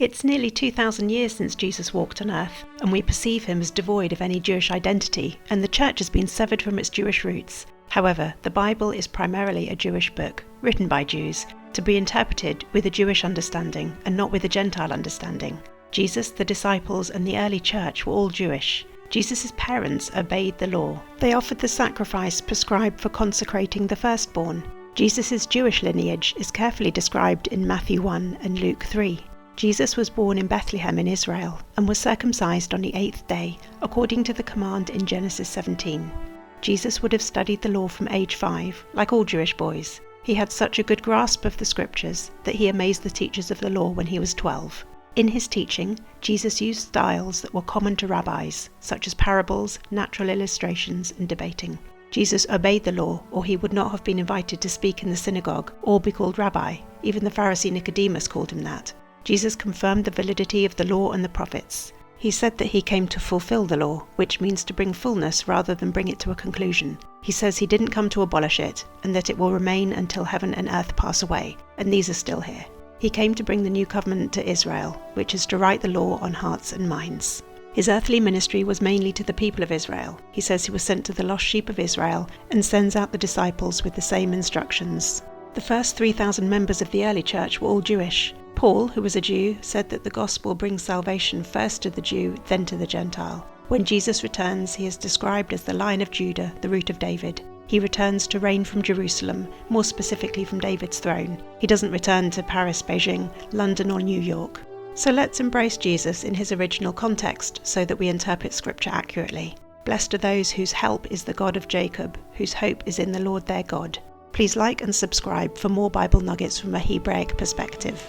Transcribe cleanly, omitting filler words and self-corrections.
It's nearly 2,000 years since Jesus walked on earth, and we perceive him as devoid of any Jewish identity, and the church has been severed from its Jewish roots. However, the Bible is primarily a Jewish book, written by Jews, to be interpreted with a Jewish understanding and not with a Gentile understanding. Jesus, the disciples, and the early church were all Jewish. Jesus' parents obeyed the law. They offered the sacrifice prescribed for consecrating the firstborn. Jesus' Jewish lineage is carefully described in Matthew 1 and Luke 3. Jesus was born in Bethlehem in Israel and was circumcised on the 8th day, according to the command in Genesis 17. Jesus would have studied the law from age 5, like all Jewish boys. He had such a good grasp of the scriptures that he amazed the teachers of the law when he was 12. In his teaching, Jesus used styles that were common to rabbis, such as parables, natural illustrations, and debating. Jesus obeyed the law, or he would not have been invited to speak in the synagogue or be called rabbi. Even the Pharisee Nicodemus called him that. Jesus confirmed the validity of the law and the prophets. He said that he came to fulfill the law, which means to bring fullness rather than bring it to a conclusion. He says he didn't come to abolish it, and that it will remain until heaven and earth pass away, and these are still here. He came to bring the new covenant to Israel, which is to write the law on hearts and minds. His earthly ministry was mainly to the people of Israel. He says he was sent to the lost sheep of Israel and sends out the disciples with the same instructions. The first 3,000 members of the early church were all Jewish. Paul, who was a Jew, said that the gospel brings salvation first to the Jew, then to the Gentile. When Jesus returns, he is described as the Lion of Judah, the root of David. He returns to reign from Jerusalem, more specifically from David's throne. He doesn't return to Paris, Beijing, London or New York. So let's embrace Jesus in his original context so that we interpret scripture accurately. Blessed are those whose help is the God of Jacob, whose hope is in the Lord their God. Please like and subscribe for more Bible nuggets from a Hebraic perspective.